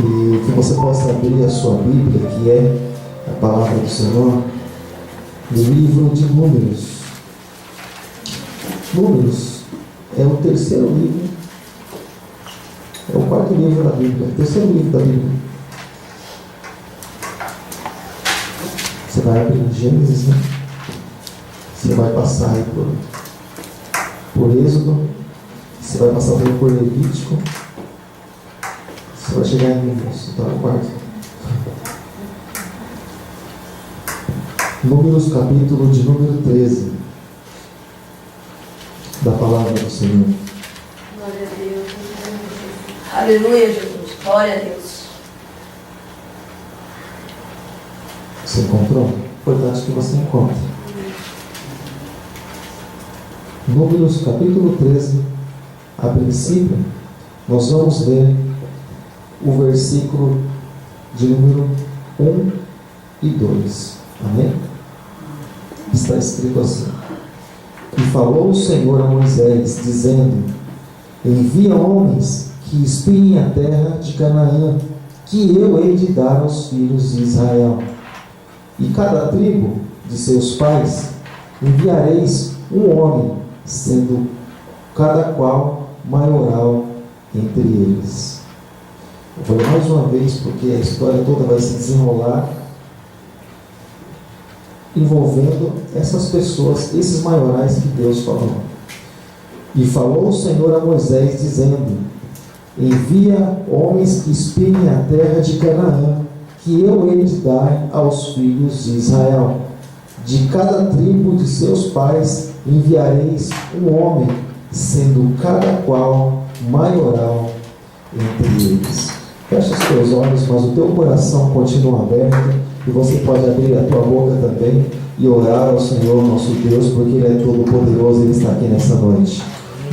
E que você possa abrir a sua Bíblia, que é a palavra do Senhor, no livro de Números. Números é o terceiro livro, é o quarto livro da Bíblia, o terceiro livro da Bíblia. Você vai abrir em Gênesis, né? Você vai passar aí por Êxodo, você vai passar por Levítico, você vai chegar em Números, então é o quarto. Números, capítulo de número 13, da palavra do Senhor. Glória a Deus. Aleluia, Jesus. Glória a Deus. Você encontrou? Importante que você encontre. Números, capítulo 13. A princípio, nós vamos ver o versículo de número 1 e 2. Amém? Está escrito assim: E falou o Senhor a Moisés, dizendo: Envia homens que espiem a terra de Canaã, que eu hei de dar aos filhos de Israel. E cada tribo de seus pais enviareis um homem, sendo cada qual maioral entre eles. Eu vou ler mais uma vez, porque a história toda vai se desenrolar envolvendo essas pessoas, esses maiorais que Deus falou. E falou o Senhor a Moisés, dizendo: Envia homens que espiem a terra de Canaã, que eu hei de dar aos filhos de Israel. De cada tribo de seus pais enviareis um homem, sendo cada qual maioral entre eles. Fecha os teus olhos, mas o teu coração continua aberto, e você pode abrir a tua boca também e orar ao Senhor nosso Deus, porque Ele é todo poderoso e Ele está aqui nessa noite.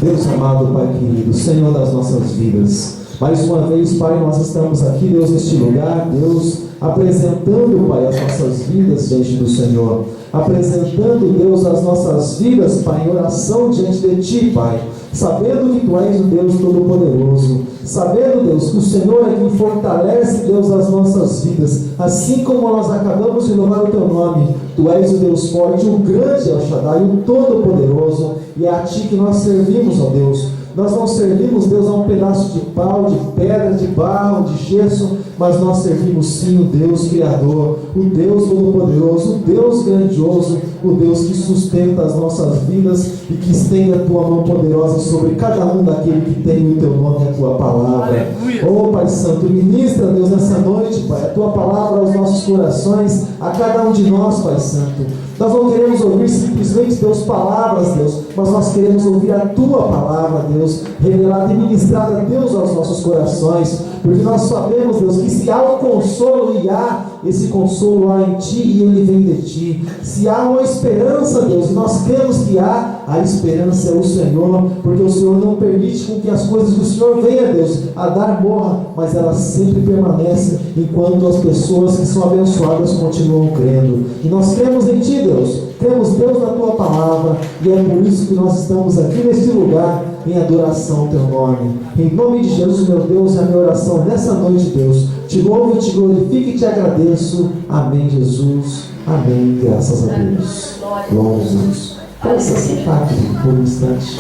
Deus amado, Pai querido, Senhor das nossas vidas, mais uma vez, Pai, nós estamos aqui, Deus, neste lugar, Deus, apresentando, Pai, as nossas vidas diante do Senhor, apresentando, Deus, as nossas vidas, Pai, em oração diante de Ti, Pai, sabendo que Tu és o Deus Todo-Poderoso, sabendo, Deus, que o Senhor é quem fortalece, Deus, as nossas vidas, assim como nós acabamos de louvar o Teu nome. Tu és o Deus forte, o grande El Shaddai, o Todo-Poderoso, e é a Ti que nós servimos, ó Deus. Nós não servimos, Deus, a um pedaço de pau, de pedra, de barro, de gesso, mas nós servimos sim o Deus Criador, o Deus Todo-Poderoso, o Deus grandioso, o Deus que sustenta as nossas vidas e que estende a Tua mão poderosa sobre cada um daquele que tem o Teu nome e a Tua palavra. Oh, Pai Santo, ministra, Deus, nessa noite, Pai, a Tua palavra aos nossos corações, a cada um de nós, Pai Santo. Nós não queremos ouvir simplesmente, Deus, palavras, Deus, mas nós queremos ouvir a Tua palavra, Deus, revelada e ministrada, Deus, aos nossos corações, porque nós sabemos, Deus, que se há um consolo, e há esse consolo há em Ti e ele vem de Ti. Se há uma esperança, Deus, e nós cremos que há, a esperança é o Senhor, porque o Senhor não permite com que as coisas do Senhor venham, Deus, a dar morra, mas elas sempre permanecem enquanto as pessoas que são abençoadas continuam crendo. E nós cremos em Ti, Deus, cremos, Deus, na Tua palavra, e é por isso que nós estamos aqui neste lugar, em adoração ao Teu nome. Em nome de Jesus, meu Deus, é a minha oração nessa noite, Deus. Te louvo, te glorifico e te agradeço. Amém, Jesus. Amém. Graças a Deus. Glória a Deus. Para se sentar aqui por um instante.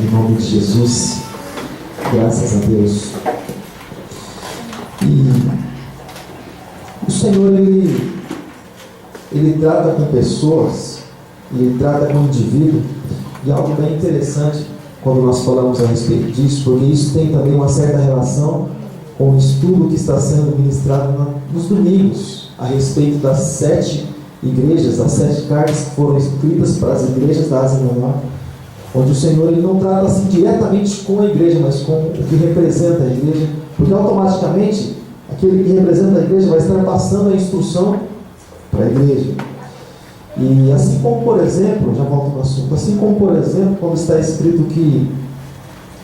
Em nome de Jesus. Graças a Deus. E o Senhor, Ele trata com pessoas, Ele trata com o indivíduo, e algo bem interessante quando nós falamos a respeito disso, porque isso tem também uma certa relação com o estudo que está sendo ministrado nos domingos, a respeito das 7 igrejas, as 7 cartas que foram escritas para as igrejas da Ásia Menor, onde o Senhor, Ele não trata assim diretamente com a igreja, mas com o que representa a igreja, porque automaticamente aquele que representa a igreja vai estar passando a instrução para a igreja. E assim como, por exemplo, já volto no assunto, assim como, por exemplo, quando está escrito que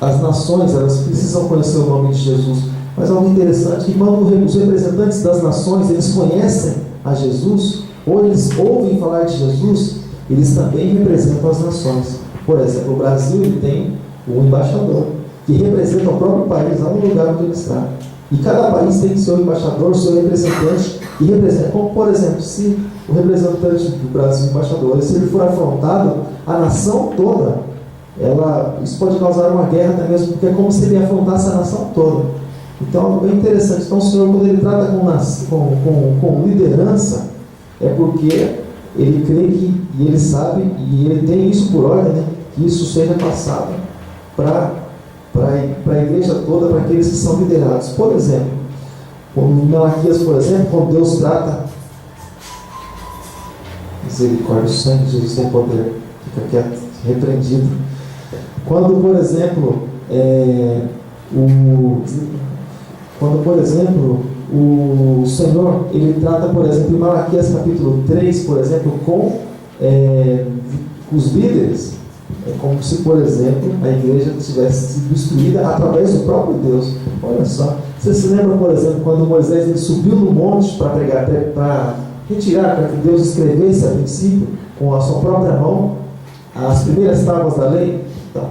as nações, elas precisam conhecer o nome de Jesus, mas algo interessante, que quando os representantes das nações, eles conhecem a Jesus, ou eles ouvem falar de Jesus, eles também representam as nações. Por exemplo, o Brasil, ele tem um embaixador, que representa o próprio país, lá no lugar onde ele está. E cada país tem seu embaixador, seu representante, e representa, como por exemplo, se o representante do Brasil, embaixador, se ele for afrontado, a nação toda, isso pode causar uma guerra até mesmo, porque é como se ele afrontasse a nação toda. Então é bem interessante. Então o Senhor, quando ele trata com liderança, é porque ele crê que, e ele sabe, e ele tem isso por ordem, né, que isso seja passado para a igreja toda, para aqueles que são liderados. Por exemplo, em Malaquias, por exemplo, quando Deus trata, misericórdia, o sangue de Jesus tem poder, fica quieto, repreendido. Quando, por exemplo, o Senhor, ele trata, por exemplo, em Malaquias capítulo 3, por exemplo, com os líderes, é como se, por exemplo, a igreja tivesse sido destruída através do próprio Deus. Olha só, você se lembra, por exemplo, quando Moisés ele subiu no monte para retirar, para que Deus escrevesse a princípio, com a sua própria mão, as primeiras tábuas da lei? Então,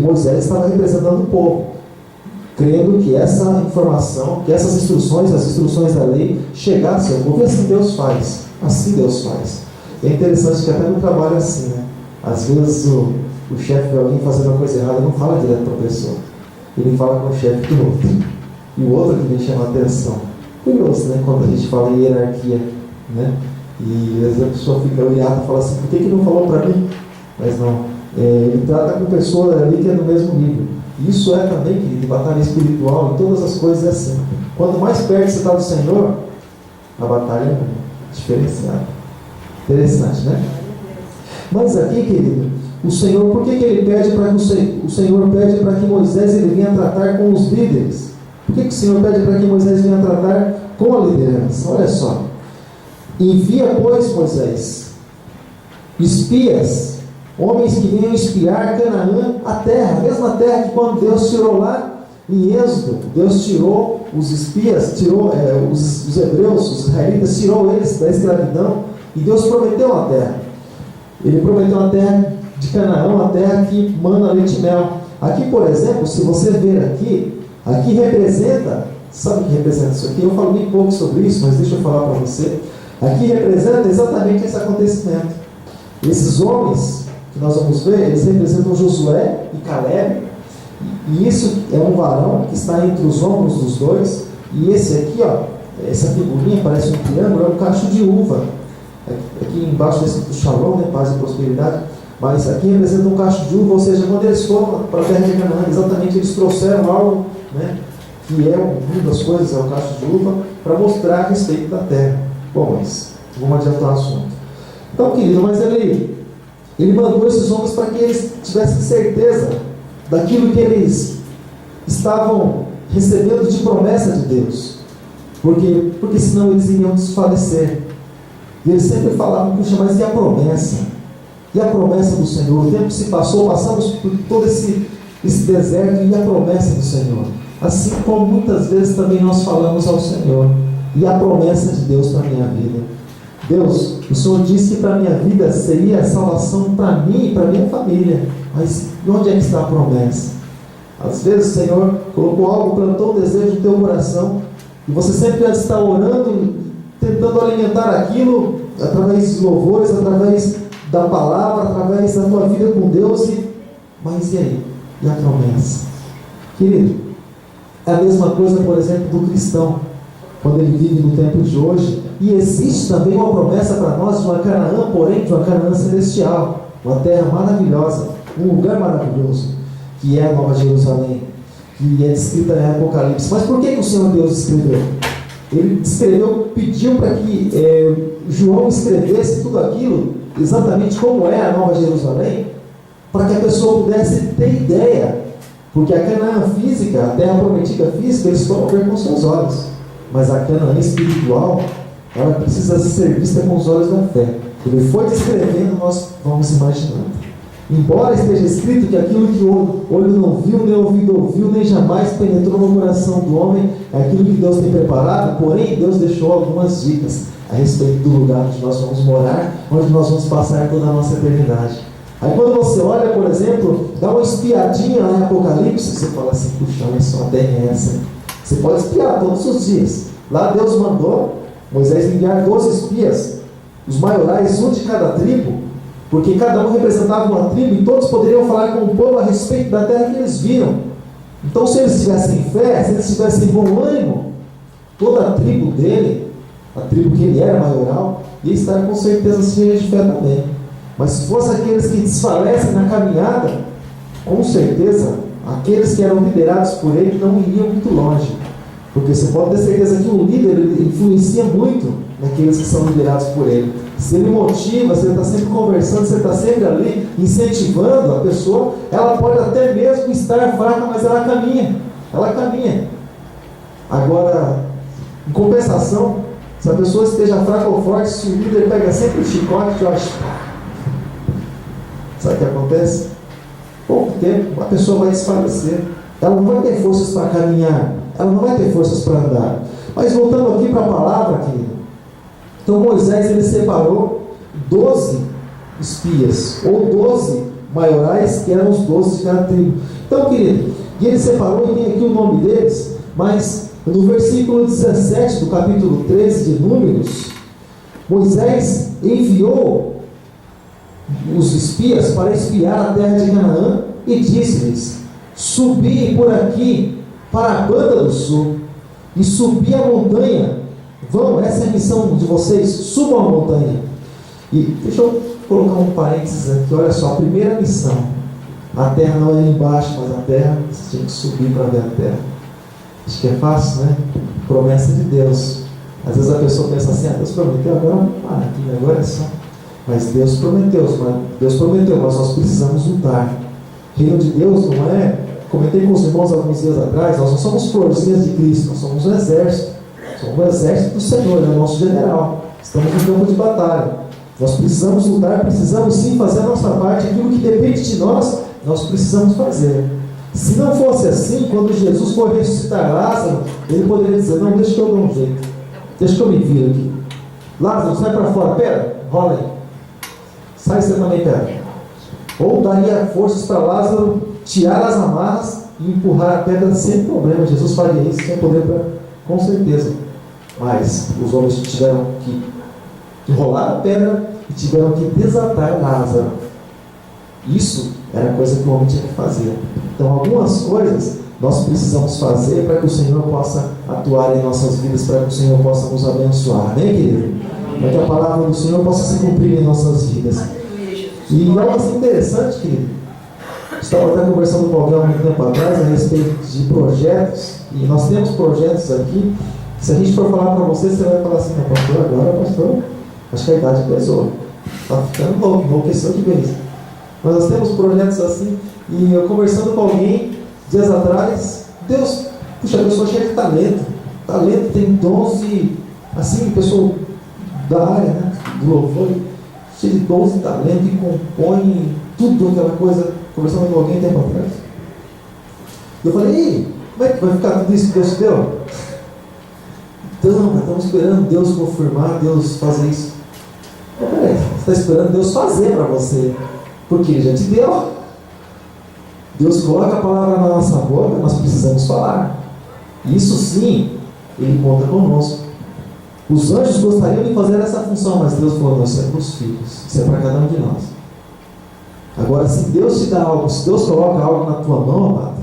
Moisés estava representando o povo, crendo que essa informação, que essas instruções, as instruções da lei, chegassem ao povo. E assim Deus faz. Assim Deus faz. E é interessante que até no trabalho é assim, né? Às vezes o chefe vê alguém fazendo uma coisa errada, não fala direto para a pessoa. Ele fala com o chefe do outro. E o outro que vem chamar a atenção. Curioso, né? Quando a gente fala em hierarquia, né? E às vezes a pessoa fica olhada e fala assim, por que não falou para mim? Mas não. Ele trata com pessoa ali que é do mesmo nível. Isso é também, querido, batalha espiritual, em todas as coisas é assim. Quanto mais perto você está do Senhor, a batalha é diferenciada. Interessante, né? Mas aqui, querido, o Senhor, por que ele pede para que o Senhor pede para que Moisés ele venha tratar com os líderes? Por que o Senhor pede para que Moisés venha tratar com a liderança? Olha só. Envia, pois, Moisés, espias, homens que venham espiar Canaã, a terra, a mesma terra que quando Deus tirou lá em Êxodo, Deus tirou os espias, tirou os hebreus, os israelitas, tirou eles da escravidão, e Deus prometeu a terra. Ele prometeu a terra de Canaã, a terra que mana leite e mel. Aqui, por exemplo, se você ver aqui representa, sabe o que representa isso aqui? Eu falo bem pouco sobre isso, mas deixa eu falar para você. Aqui representa exatamente esse acontecimento. Esses homens que nós vamos ver, eles representam Josué e Caleb, e isso é um varão que está entre os ombros dos dois, e esse aqui, ó, essa figurinha parece um triângulo, é um cacho de uva. Aqui embaixo desse do Shalom, né, paz e prosperidade, mas aqui representa um cacho de uva, ou seja, quando eles foram para a terra de Canaã, exatamente eles trouxeram algo, né, que é uma das coisas, é o cacho de uva, para mostrar a respeito da terra. Bom, mas vamos adiantar o assunto. Então, querido, mas ele mandou esses homens para que eles tivessem certeza daquilo que eles estavam recebendo de promessa de Deus, porque senão eles iriam desfalecer. E eles sempre falavam, puxa, mas e a promessa? E a promessa do Senhor? O tempo se passou, passamos por todo esse deserto, e a promessa do Senhor? Assim como muitas vezes também nós falamos ao Senhor, e a promessa de Deus para a minha vida. Deus, o Senhor disse que para a minha vida seria a salvação para mim e para a minha família, mas onde é que está a promessa? Às vezes o Senhor colocou algo, plantou um desejo no teu coração, e você sempre está orando, tentando alimentar aquilo através de louvores, através da palavra, através da tua vida com Deus, mas e aí? E a promessa? Querido, é a mesma coisa, por exemplo, do cristão, quando ele vive no tempo de hoje, e existe também uma promessa para nós de uma Canaã, porém de uma Canaã celestial, uma terra maravilhosa, um lugar maravilhoso, que é a Nova Jerusalém, que é descrita em Apocalipse. Mas por que o Senhor Deus escreveu? Ele escreveu, pediu para que João escrevesse tudo aquilo, exatamente como é a Nova Jerusalém, para que a pessoa pudesse ter ideia, porque a Canaã física, a terra prometida física, eles foram ver com seus olhos, mas a Canaã espiritual, ela precisa ser vista com os olhos da fé. Ele foi descrevendo, nós vamos imaginando. Embora esteja escrito que aquilo que o olho não viu, nem o ouvido ouviu, nem jamais penetrou no coração do homem, é aquilo que Deus tem preparado, porém Deus deixou algumas dicas a respeito do lugar onde nós vamos morar, onde nós vamos passar toda a nossa eternidade. Aí quando você olha, por exemplo, dá uma espiadinha lá em Apocalipse, você fala assim, puxa, olha só, até essa. Você pode espiar todos os dias. Lá Deus mandou Moisés enviar 12 espias, os maiorais, um de cada tribo, porque cada um representava uma tribo e todos poderiam falar com o povo a respeito da terra que eles viram. Então, se eles tivessem fé, se eles tivessem bom ânimo, toda a tribo dele, a tribo que ele era maioral, ia estar com certeza cheia de fé também. Mas se fosse aqueles que desfalecem na caminhada, com certeza aqueles que eram liderados por ele não iriam muito longe. Porque você pode ter certeza que o líder ele influencia muito naqueles que são liderados por ele. Se ele motiva, se ele está sempre conversando, se ele está sempre ali incentivando a pessoa, ela pode até mesmo estar fraca, mas ela caminha. Ela caminha. Agora, em compensação, se a pessoa esteja fraca ou forte, se o líder pega sempre o chicote, eu acho. Sabe o que acontece? Pouco tempo, a pessoa vai desfalecer. Ela não vai ter forças para caminhar. Ela não vai ter forças para andar. Mas voltando aqui para a palavra, querido. Então Moisés ele separou 12 espias, ou 12 maiorais, que eram os 12 de cada tribo. Então, querido, e ele separou, e tem aqui o nome deles, mas no versículo 17 do capítulo 13 de Números, Moisés enviou os espias para espiar a terra de Canaã e disse-lhes: subi por aqui para a banda do sul e subi a montanha. Vão, essa é a missão de vocês, subam a montanha. E deixa eu colocar um parênteses aqui, olha só, a primeira missão, a terra não é embaixo, mas a terra, você tinha que subir para ver a terra. Acho que é fácil, né? Promessa de Deus. Às vezes a pessoa pensa assim, Deus prometeu, agora vamos parar aqui, agora é só. Mas Deus prometeu, mas nós precisamos lutar. O reino de Deus não é, comentei com os irmãos alguns dias atrás, nós não somos florzinhas de Cristo, nós somos um exército. Somos o exército do Senhor, é o nosso general. Estamos no campo de batalha. Nós precisamos lutar, precisamos sim fazer a nossa parte. Aquilo que depende de nós, nós precisamos fazer. Se não fosse assim, quando Jesus for ressuscitar Lázaro, ele poderia dizer: não, deixa que eu dou um jeito, deixa que eu me viro aqui. Lázaro, sai para fora, pera, rola aí. Sai você também, pera. Ou daria forças para Lázaro tirar as amarras e empurrar a pedra sem problema. Jesus faria isso sem poder, com certeza. Mas os homens tiveram que enrolar a pedra e tiveram que desatar Lázaro. Isso era coisa que o homem tinha que fazer. Então, algumas coisas nós precisamos fazer para que o Senhor possa atuar em nossas vidas, para que o Senhor possa nos abençoar, amém, querido? Para que a palavra do Senhor possa se cumprir em nossas vidas. E algo assim interessante, querido, estava até conversando com alguém há muito tempo atrás a respeito de projetos, e nós temos projetos aqui. Se a gente for falar para você, você vai falar assim: pastor, agora, pastor, acho que a idade pesou, está ficando louco, enlouqueceu de vez. Mas nós temos projetos assim, e eu conversando com alguém dias atrás, Deus, puxa, a pessoa cheia de talento, tem dons de, assim, pessoa da área, né, do louvor, cheia de dons de talento, e compõe tudo aquela coisa, conversando com alguém tempo atrás. Eu falei: ei, como é que vai ficar tudo isso que Deus te deu? Então, estamos esperando Deus confirmar, Deus fazer isso. Você está esperando Deus fazer para você, porque Ele já te deu. Deus coloca a palavra na nossa boca, nós precisamos falar. Isso sim, Ele conta conosco. Os anjos gostariam de fazer essa função, mas Deus falou: não, isso é para os filhos, isso é para cada um de nós. Agora, se Deus te dá algo, se Deus coloca algo na tua mão, amado,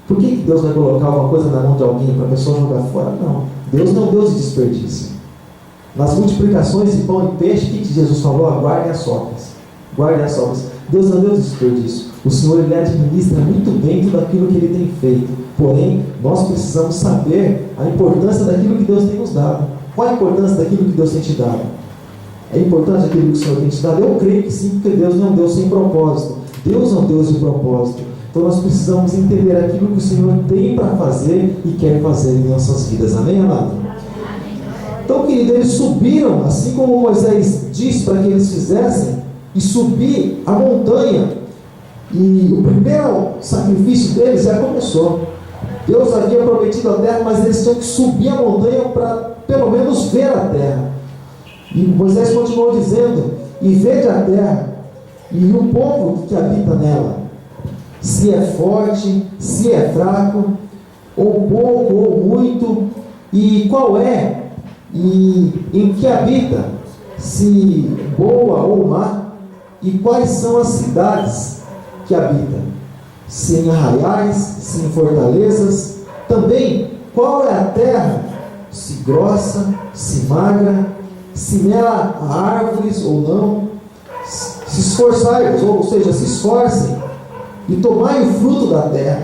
por que Deus vai colocar alguma coisa na mão de alguém para a pessoa jogar fora? Não. Deus não é um Deus de desperdício. Nas multiplicações de pão e peixe, o que Jesus falou? Guardem as sobras. Guardem as sobras. Deus não é um Deus de desperdício. O Senhor, Ele administra muito bem tudo aquilo que Ele tem feito. Porém, nós precisamos saber a importância daquilo que Deus tem nos dado. Qual a importância daquilo que Deus tem te dado? É importante aquilo que o Senhor tem te dado? Eu creio que sim, porque Deus não é um Deus sem propósito. Deus é um Deus de propósito. Então nós precisamos entender aquilo que o Senhor tem para fazer e quer fazer em nossas vidas. Amém, amado? Então, querido, eles subiram, assim como Moisés disse para que eles fizessem, e subir a montanha. E o primeiro sacrifício deles já começou. Deus havia prometido a terra, mas eles tinham que subir a montanha para pelo menos ver a terra. E Moisés continuou dizendo: e vede a terra, e o povo que habita nela, se é forte, se é fraco. ou pouco, ou muito, e qual é, e em que habita, se boa ou má, e quais são as cidades que habita, se em arraiais, se em fortalezas, também qual é a terra, se grossa, se magra, se nela há árvores ou não. Se esforçai-vos, ou seja, se esforcem, e tomai o fruto da terra.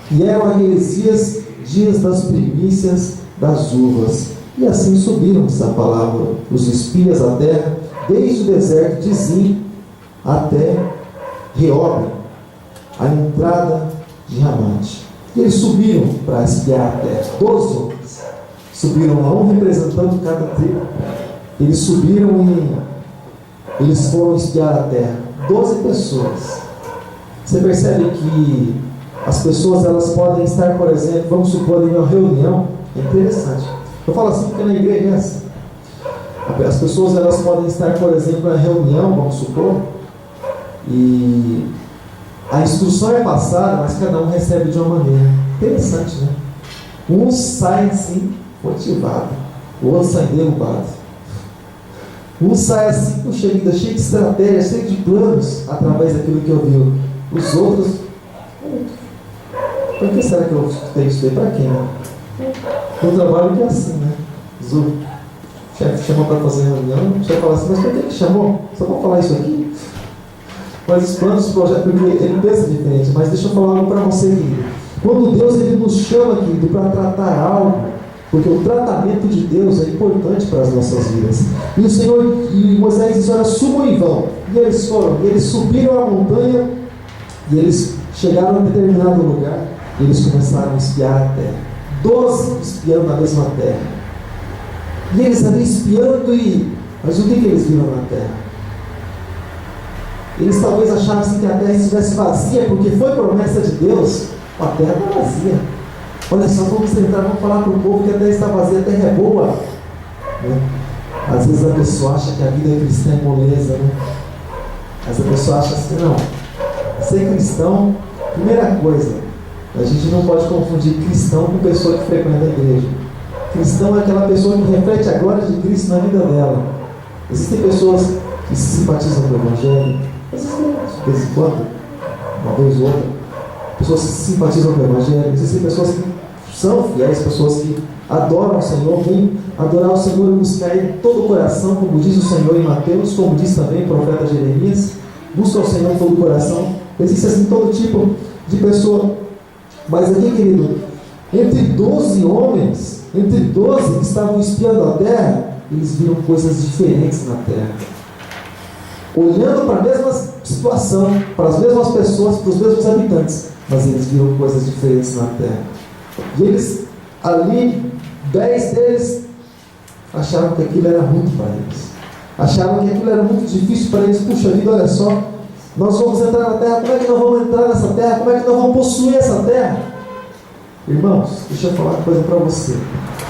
E eram aqueles dias das primícias das uvas. E assim subiram, diz a palavra, os espias à terra, desde o deserto de Zim até Reob, a entrada de Ramate. E eles subiram para espiar a terra. 12 homens subiram lá, um representando cada tribo. Eles subiram e eles foram espiar a terra. 12 pessoas. Você percebe que as pessoas, elas podem estar, por exemplo, vamos supor, em uma reunião. É interessante. Eu falo assim porque na igreja é assim. As pessoas, elas podem estar, por exemplo, na reunião, vamos supor, e a instrução é passada, mas cada um recebe de uma maneira. Interessante, né? Um sai assim, motivado, o outro sai derrubado. Um sai assim, cheio de estratégia, cheio de planos, através daquilo que ouviu. Os outros, por que será que eu tenho isso aí? Para quem? Né? No trabalho que é assim, né? O chefe chama para fazer reunião, o chefe fala assim, mas por que chamou? Só para falar isso aqui? Mas os planos, os projetos, porque ele pensa diferente. Mas deixa eu falar algo para você, querido. Quando Deus ele nos chama, querido, para tratar algo, porque o tratamento de Deus é importante para as nossas vidas. E o Senhor, e Moisés disse, olha, subam e vão. E eles foram, e eles subiram a montanha, e eles chegaram a um determinado lugar, e eles começaram a espiar a terra. 12 espiando na mesma terra. E eles ali espiando, mas o que eles viram na terra? Eles talvez achassem que a terra estivesse vazia, porque foi promessa de Deus. A terra está vazia. Olha só, vamos entrar, vamos falar para o povo que a terra está vazia, a terra é boa. Né? Às vezes a pessoa acha que a vida cristã é moleza, né? Mas a pessoa acha assim, não. Ser cristão, primeira coisa, a gente não pode confundir cristão com pessoa que frequenta a igreja. Cristão é aquela pessoa que reflete a glória de Cristo na vida dela. Existem pessoas que se simpatizam com o Evangelho, existem de vez em quando, uma vez ou outra, pessoas que se simpatizam com o Evangelho, existem pessoas que são fiéis, pessoas que adoram o Senhor, vêm adorar o Senhor e buscar Ele de todo o coração, como diz o Senhor em Mateus, como diz também o profeta Jeremias, busca o Senhor de todo o coração. Existe assim todo tipo de pessoa. Mas aqui, querido, entre 12 homens, entre 12 que estavam espiando a terra, eles viram coisas diferentes na terra. Olhando para a mesma situação, para as mesmas pessoas, para os mesmos habitantes, mas eles viram coisas diferentes na terra. E eles, ali, 10 deles acharam que aquilo era muito para eles. Acharam que aquilo era muito difícil para eles. Puxa vida, olha só, nós vamos entrar na terra, como é que nós vamos entrar nessa terra? Como é que nós vamos possuir essa terra? Irmãos, deixa eu falar uma coisa para você.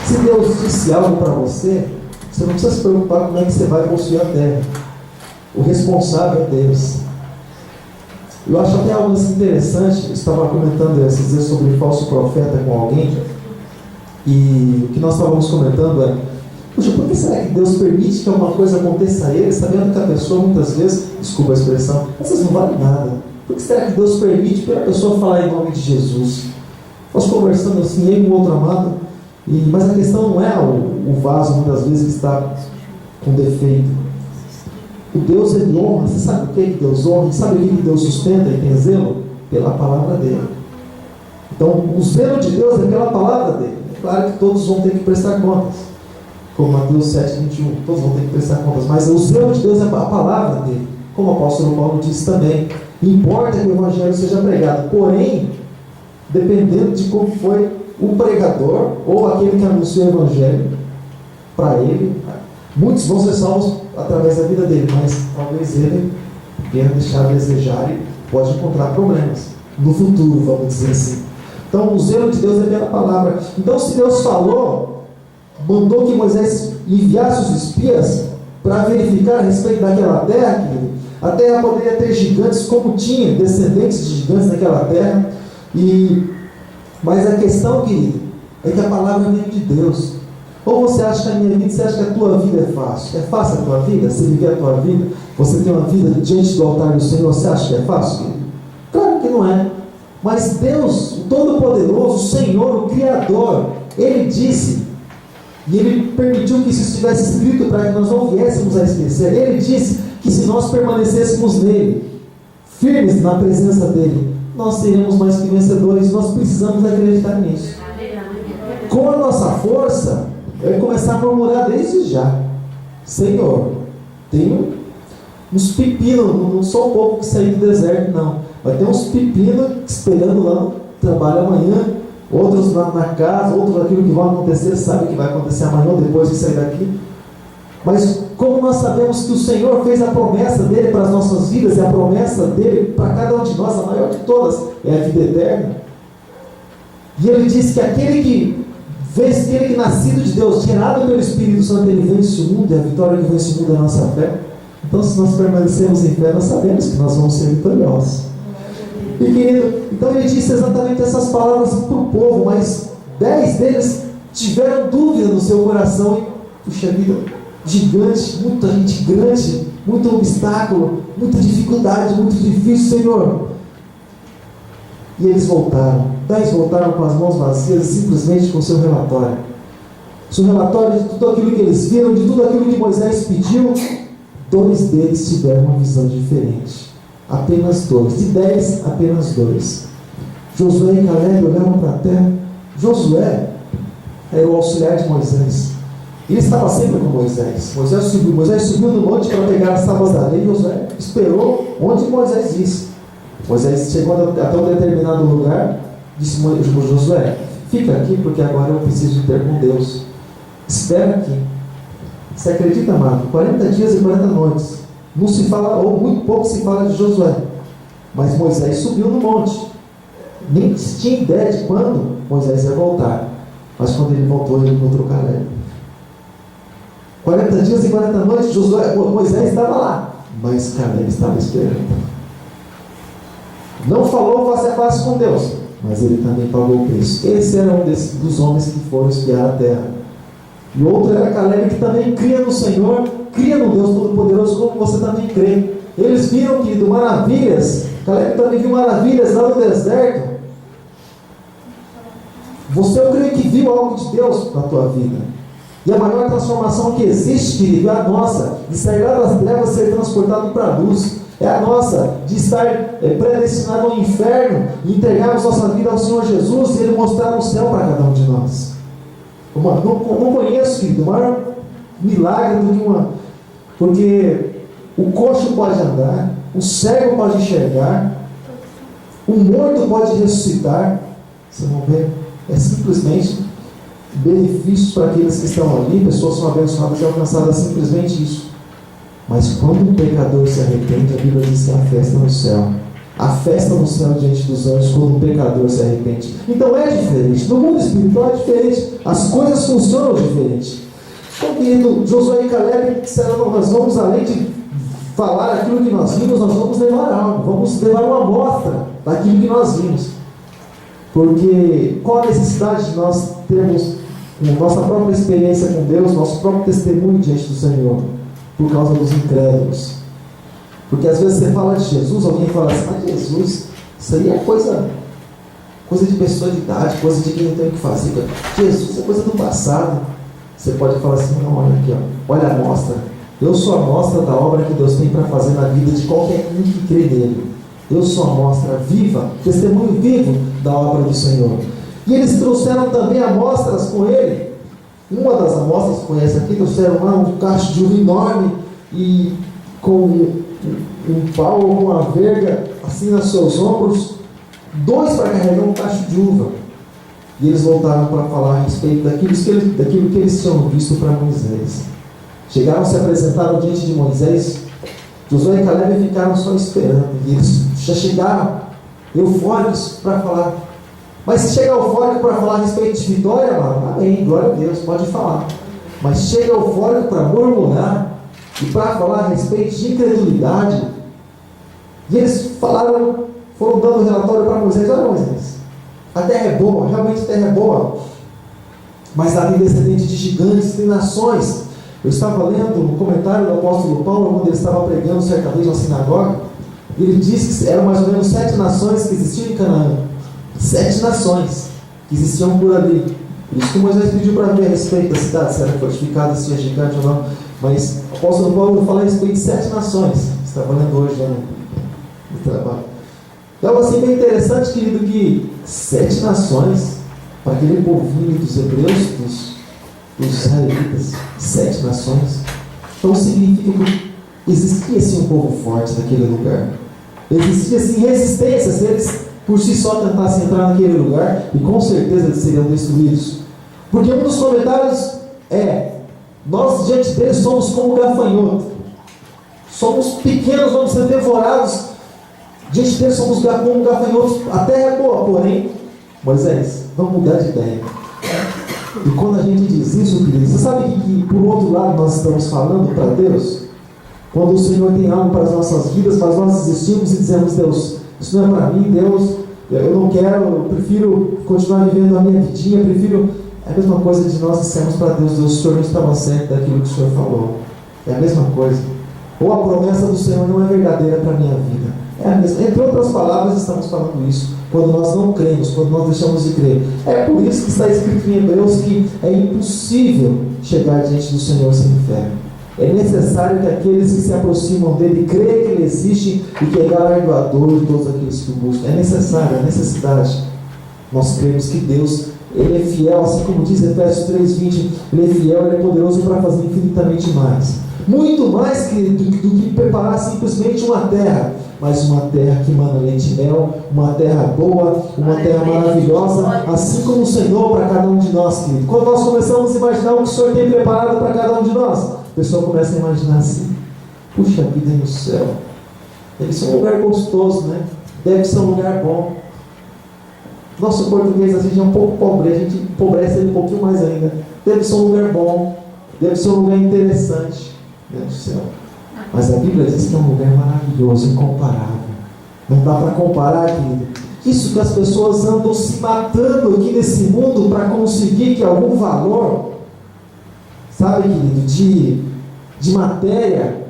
Se Deus disse algo para você, você não precisa se preocupar como é que você vai possuir a terra. O responsável é Deus. Eu acho até algo assim interessante. Eu estava comentando esses dias sobre falso profeta com alguém, e o que nós estávamos comentando é: puxa, por que será que Deus permite que alguma coisa aconteça a ele, sabendo que a pessoa muitas vezes, desculpa a expressão, essas não valem nada? Por que será que Deus permite para a pessoa falar em nome de Jesus? Nós conversando assim, eu e um outro amado, mas a questão não é o vaso muitas vezes que está com defeito. O Deus, ele honra. Você sabe o que Deus honra? Sabe o que Deus sustenta e tem zelo? Pela palavra dele. Então, o zelo de Deus é pela palavra dele. É claro que todos vão ter que prestar contas, como Mateus 7:21, todos vão ter que prestar contas, mas o zelo de Deus é a palavra dele, como o apóstolo Paulo disse também. Importa que o evangelho seja pregado, porém, dependendo de como foi o pregador ou aquele que anunciou o evangelho, para ele, muitos vão ser salvos através da vida dele, mas talvez ele venha deixar a desejar e pode encontrar problemas no futuro, vamos dizer assim. Então, o zelo de Deus é pela palavra. Então, se Deus falou, mandou que Moisés enviasse os espias para verificar a respeito daquela terra, querido. A terra poderia ter gigantes, como tinha descendentes de gigantes naquela terra, e Mas a questão, querido, é que a palavra vem de Deus. Ou você acha que a minha vida, você acha que a tua vida é fácil? É fácil a tua vida? Você viver a tua vida? Você ter uma vida diante do altar do Senhor, você acha que é fácil, querido? Claro que não é. Mas Deus, o Todo-Poderoso, o Senhor, o Criador, Ele disse, e Ele permitiu que isso estivesse escrito para que nós não viéssemos a esquecer. Ele disse que se nós permanecêssemos nele, firmes na presença dEle, nós seremos mais que vencedores. Nós precisamos acreditar nisso. Com a nossa força, eu ia começar a murmurar desde já: Senhor, tenho uns pepinos, não sou um pouco que saí do deserto, não. Vai ter uns pepinos esperando lá no trabalho amanhã, outros na casa, outros aquilo que vai acontecer, sabe que vai acontecer amanhã ou depois que sair daqui. Mas como nós sabemos que o Senhor fez a promessa dele para as nossas vidas, e a promessa dele para cada um de nós, a maior de todas, é a vida eterna. E ele diz que aquele que nascido de Deus, gerado pelo Espírito Santo, ele vence o mundo, e a vitória que vence o mundo é a nossa fé. Então, se nós permanecemos em fé, nós sabemos que nós vamos ser vitoriosos. E querido, então ele disse exatamente essas palavras para o povo, mas 10 deles tiveram dúvida no seu coração, e puxa vida, gigante, muita gente grande, muito obstáculo, muita dificuldade, muito difícil, Senhor. E eles voltaram. 10 voltaram com as mãos vazias, simplesmente com o seu relatório. O seu relatório de tudo aquilo que eles viram, de tudo aquilo que Moisés pediu. 2 deles tiveram uma visão diferente. Apenas 2. De 10, apenas 2. Josué e Caleb olharam para a terra. Josué era o auxiliar de Moisés. Ele estava sempre com Moisés. Moisés subiu no monte para pegar as tábuas da lei. Josué esperou onde Moisés disse. Moisés chegou até um determinado lugar, disse Josué: fica aqui porque agora eu preciso ter com Deus. Espera aqui. Você acredita, amado? 40 dias e 40 noites. Não se fala, ou muito pouco se fala de Josué. Mas Moisés subiu no monte. Nem tinha ideia de quando Moisés ia voltar. Mas quando ele voltou, ele encontrou Caleb. 40 dias e 40 noites, Moisés estava lá, mas Caleb estava esperando. Não falou face a face com Deus, mas ele também pagou o preço. Esse era um dos homens que foram espiar a terra. E outro era Caleb, que também cria no Senhor, cria no Deus Todo-Poderoso, como você também crê. Eles viram, querido, maravilhas. Caleb também viu maravilhas lá no deserto. Você, eu creio que viu algo de Deus na tua vida. E a maior transformação que existe, querido, é a nossa, de sair lá das trevas e ser transportado para a luz. É a nossa, de estar predestinado ao inferno e entregarmos nossa vida ao Senhor Jesus e Ele mostrar o céu para cada um de nós. Não conheço, querido, o maior milagre do que uma... Porque o coxo pode andar, o cego pode enxergar, o morto pode ressuscitar. Você não vê? É simplesmente benefícios para aqueles que estão ali. Pessoas são abençoadas e alcançadas, simplesmente isso. Mas quando um pecador se arrepende, a Bíblia diz que há festa no céu. Há festa no céu diante dos anjos quando um pecador se arrepende. Então é diferente. No mundo espiritual é diferente. As coisas funcionam diferente. Então, querido, Josué e Caleb disseram: não, nós vamos, além de falar aquilo que nós vimos, nós vamos levar algo. Vamos levar uma amostra daquilo que nós vimos. Porque qual a necessidade de nós termos nossa própria experiência com Deus, nosso próprio testemunho diante do Senhor? Por causa dos incrédulos. Porque às vezes você fala de Jesus, alguém fala assim: mas Jesus, isso aí é coisa de pessoa de idade, coisa de quem não tem o que fazer. Jesus é coisa do passado. Você pode falar assim: não, olha aqui, ó, olha a amostra. Eu sou a amostra da obra que Deus tem para fazer na vida de qualquer um que crê nele. Eu sou a amostra viva, testemunho vivo da obra do Senhor. E eles trouxeram também amostras com ele. Uma das amostras que conhece aqui, trouxeram lá um cacho de uva enorme e com um pau ou uma verga assim nos seus ombros, 2 para carregar um cacho de uva. E eles voltaram para falar a respeito daquilo que eles tinham visto para Moisés. Chegaram, se apresentaram diante de Moisés. Josué e Caleb ficaram só esperando. E eles já chegaram eufóricos para falar. Mas se chega eufórico para falar a respeito de vitória, amém, glória a Deus, pode falar. Mas chega eufórico para murmurar e para falar a respeito de incredulidade. E eles foram dando relatório para Moisés: olha, Moisés, A terra é boa, realmente a terra é boa, mas lá tem descendente de gigantes, tem nações. Eu estava lendo um comentário do apóstolo Paulo, quando ele estava pregando certa vez na sinagoga, e ele disse que eram mais ou menos 7 nações que existiam em Canaã. 7 nações que existiam por ali. Isso que Moisés pediu para ver a respeito da cidade, se era fortificada, se é gigante ou não. Mas o apóstolo Paulo fala a respeito de 7 nações. Estava lendo hoje no trabalho. Então, assim, bem interessante, querido, que 7 nações, para aquele povinho dos hebreus, dos israelitas, 7 nações. Então significa que existia sim um povo forte naquele lugar. Existia sim resistência se eles por si só tentassem entrar naquele lugar, e com certeza eles seriam destruídos. Porque um dos comentários é: nós diante deles somos como gafanhoto. Somos pequenos, vamos ser devorados. Diante deles somos como gafanhotos. A terra é boa, porém, Moisés, vamos mudar de ideia. E quando a gente diz isso, querido, você sabe que por outro lado nós estamos falando para Deus? Quando o Senhor tem algo para as nossas vidas, mas nós desistimos e dizemos: Deus, isso não é para mim, Deus, eu não quero, eu prefiro continuar vivendo a minha vidinha, prefiro... É a mesma coisa de nós dissemos para Deus: Deus, o Senhor não estava certo daquilo que o Senhor falou. É a mesma coisa. Ou a promessa do Senhor não é verdadeira para a minha vida. É a mesma. Entre outras palavras, estamos falando isso. Quando nós não cremos, quando nós deixamos de crer. É por isso que está escrito em Hebreus que é impossível chegar diante do Senhor sem fé. É necessário que aqueles que se aproximam dele creem que ele existe e que é galardoador de todos aqueles que o buscam. É necessário, é necessidade. Nós cremos que Deus, ele é fiel, assim como diz Efésios 3:20, ele é fiel, ele é poderoso para fazer infinitamente mais. Muito mais do que preparar simplesmente uma terra, mas uma terra que mana leite e mel, uma terra boa, uma terra maravilhosa, assim como o Senhor para cada um de nós, querido. Quando nós começamos a imaginar o que o Senhor tem preparado para cada um de nós, a pessoa começa a imaginar assim: puxa vida, no céu, deve ser um lugar gostoso, né? Deve ser um lugar bom. Nosso português, a gente é um pouco pobre, a gente empobrece ele um pouquinho mais ainda. Deve ser um lugar bom, deve ser um lugar interessante. Deus do céu. Mas a Bíblia diz que é um lugar maravilhoso, incomparável. Não dá para comparar, querido. Isso que as pessoas andam se matando aqui nesse mundo para conseguir que algum valor, sabe, querido, de matéria.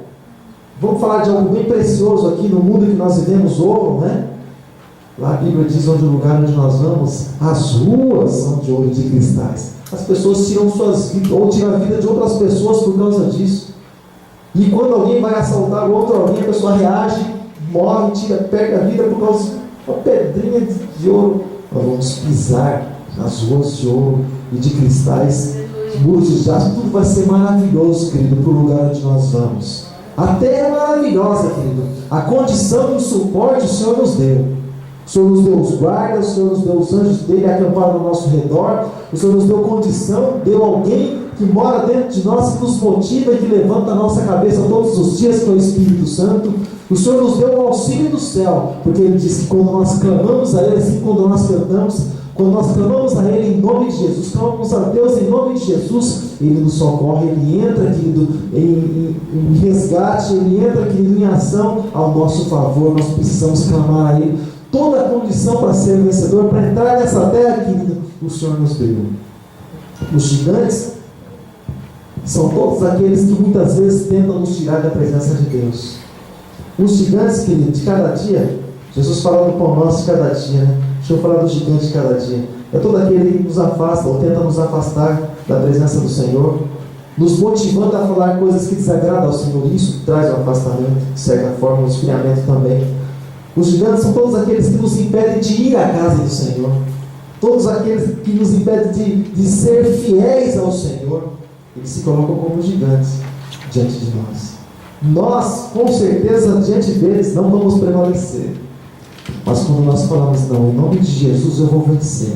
Vamos falar de algo bem precioso aqui no mundo que nós vivemos, ouro, né? Lá a Bíblia diz onde o lugar onde nós vamos, as ruas são de ouro e de cristais. As pessoas tiram suas vidas, ou tiram a vida de outras pessoas por causa disso. E quando alguém vai assaltar o outro alguém, a pessoa reage, morre, perde a vida por causa de uma pedrinha de ouro. Nós vamos pisar nas ruas de ouro e de cristais, muros de jaspe, tudo vai ser maravilhoso, querido, para o lugar onde nós vamos. A terra é maravilhosa, querido. A condição e o suporte o Senhor nos deu. O Senhor nos deu os guardas, o Senhor nos deu os anjos dele acampados ao nosso redor, o Senhor nos deu condição, deu alguém que mora dentro de nós, que nos motiva e que levanta a nossa cabeça todos os dias, que é o Espírito Santo. O Senhor nos deu o auxílio do céu, porque Ele diz que quando nós clamamos a Ele, assim quando nós cantamos, quando nós clamamos a Ele em nome de Jesus, clamamos a Deus em nome de Jesus, Ele nos socorre, Ele entra, querido, em resgate, Ele entra, querido, em ação ao nosso favor. Nós precisamos clamar a Ele. Toda a condição para ser vencedor, para entrar nessa terra, querido, o Senhor nos deu. Os gigantes são todos aqueles que muitas vezes tentam nos tirar da presença de Deus. Os gigantes, querido, de cada dia, Jesus fala do pão nosso de cada dia, né? Deixa eu falar do gigante de cada dia. É todo aquele que nos afasta, ou tenta nos afastar da presença do Senhor, nos motivando a falar coisas que desagradam ao Senhor. Isso traz um afastamento, de certa forma, um esfriamento também. Os gigantes são todos aqueles que nos impedem de ir à casa do Senhor, todos aqueles que nos impedem de ser fiéis ao Senhor. Eles se colocam como gigantes diante de nós. Nós, com certeza, diante deles não vamos prevalecer. Mas quando nós falamos: não, em nome de Jesus eu vou vencer,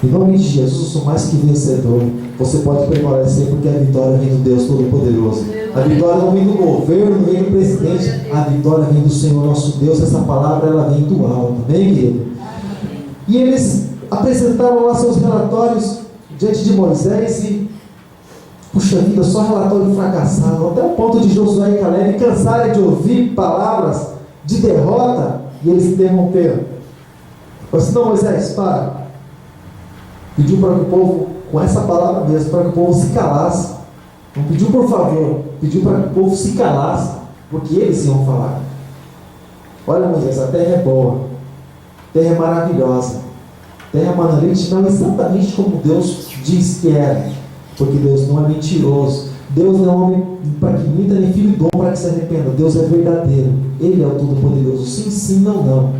em nome de Jesus eu sou mais que vencedor, você pode prevalecer, porque a vitória vem do Deus Todo-Poderoso. A vitória não vem do governo, não vem do presidente, a vitória vem do Senhor nosso Deus. Essa palavra, ela vem do alto, bem, querido? E eles apresentaram lá seus relatórios diante de Moisés e, puxa vida, só relatório fracassado, até o ponto de Josué e Caleb cansarem de ouvir palavras de derrota, e eles interromperam. Falaram assim: não, Moisés, para. Pediu para que o povo, com essa palavra mesmo, para que o povo se calasse. Não pediu por favor, pediu para que o povo se calasse, porque eles iam falar. Olha, Moisés, a terra é boa, a terra é maravilhosa, a terra é manalite, não exatamente como Deus diz que é, porque Deus não é mentiroso, Deus não é homem para que minta, nem filho do homem para que se arrependa. Deus é verdadeiro, Ele é o Todo-Poderoso, sim, sim, não, não.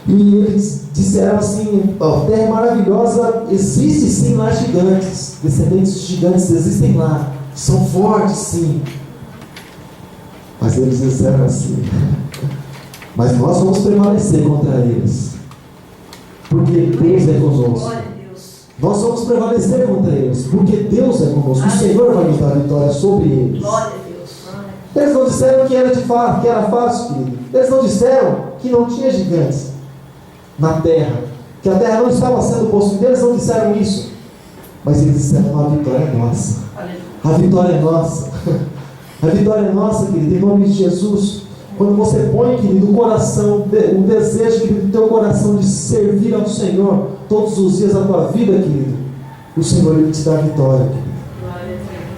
E eles disseram assim: a terra é maravilhosa, existe sim lá gigantes, descendentes de gigantes existem lá, são fortes sim. Mas eles disseram assim: mas nós vamos prevalecer contra eles, porque Deus é conosco. Nós vamos prevalecer contra eles, porque Deus é conosco. O Senhor vai nos dar vitória sobre eles. Eles não disseram que era de fato, que era fácil, querido. Eles não disseram que não tinha gigantes na terra, que a terra não estava sendo possuída. Eles não disseram isso, mas eles disseram: a vitória é nossa. A vitória é nossa. A vitória é nossa, querido, em nome de Jesus. Quando você põe, querido, o coração, o desejo, querido, do teu coração de servir ao Senhor todos os dias da tua vida, querido, o Senhor, Ele te dá a vitória, querido.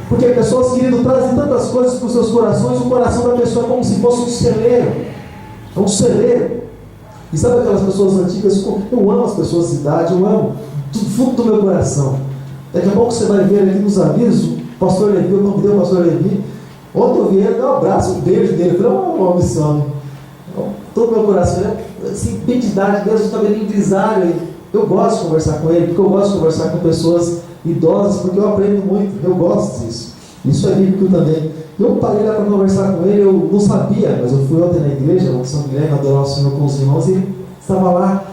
Porque pessoas, querido, trazem tantas coisas para os seus corações. O coração da pessoa é como se fosse um celeiro. É um celeiro. E sabe aquelas pessoas antigas? Eu amo as pessoas de idade, eu amo do fundo do meu coração. Daqui a pouco você vai ver ali nos avisos, o pastor Levi, eu convidei o pastor Levi. Ontem eu vi ele, dei um abraço, um beijo dele. Eu falei: oh, esse homem. Todo o meu coração, assim, bem de idade mesmo, cabelinho grisalho. Eu gosto de conversar com ele, porque eu gosto de conversar com pessoas idosas, porque eu aprendo muito, eu gosto disso. Isso é bíblico também. Eu parei lá para conversar com ele, eu não sabia, mas eu fui ontem na igreja, lá em São Guilherme, adorar o Senhor com os irmãos, e ele estava lá,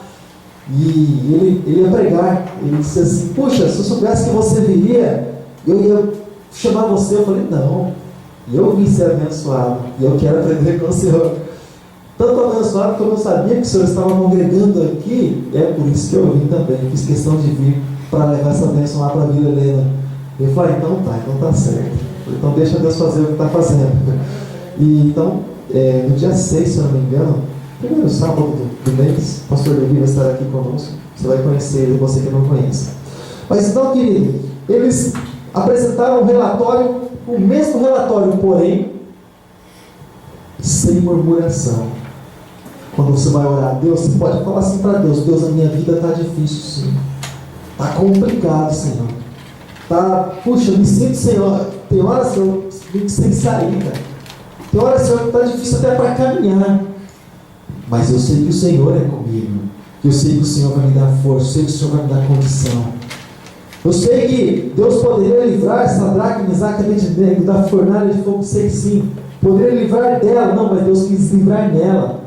e ele ia pregar. Ele disse assim: puxa, se eu soubesse que você viria, eu ia chamar você. Eu falei: não, eu vim ser abençoado, e eu quero aprender com o Senhor. Tanto abençoado que eu não sabia que o Senhor estava congregando aqui, é por isso que eu vim também. Fiz questão de vir para levar essa bênção lá para a Vila Helena. Ele falou: então tá certo. Então deixa Deus fazer o que está fazendo. E então, no dia 6, se eu não me engano, primeiro sábado do mês, o pastor Levi vai estar aqui conosco. Você vai conhecer ele, você que não conhece. Mas então, querido, eles apresentaram um relatório, o mesmo relatório, porém, sem murmuração. Quando você vai orar a Deus, você pode falar assim para Deus: Deus, a minha vida está difícil, sim. Está complicado, Senhor. Puxa, me sinto, Senhor. Tem horas que eu fico sem saída. Tem horas, Senhor, que está difícil até para caminhar. Mas eu sei que o Senhor é comigo. Eu sei que o Senhor vai me dar força. Eu sei que o Senhor vai me dar condição. Eu sei que Deus poderia livrar Sadraque, Mesaque e Abednego da fornalha de fogo. Sei sim. Poderia livrar dela. Não, mas Deus quis livrar nela.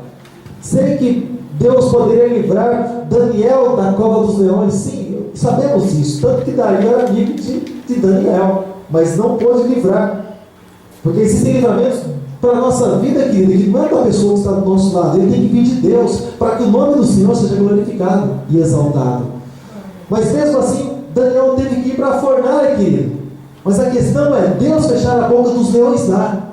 Sei que Deus poderia livrar Daniel da cova dos leões. Sim, sabemos isso. Tanto que Dario era amigo de Daniel, mas não pôde livrar. Porque existem livramentos para a nossa vida, querida, que não é da pessoa que está do nosso lado. Ele tem que vir de Deus, para que o nome do Senhor seja glorificado e exaltado. Mas mesmo assim, Daniel teve que ir para a fornalha, querido. Mas a questão é Deus fechar a boca dos leões lá.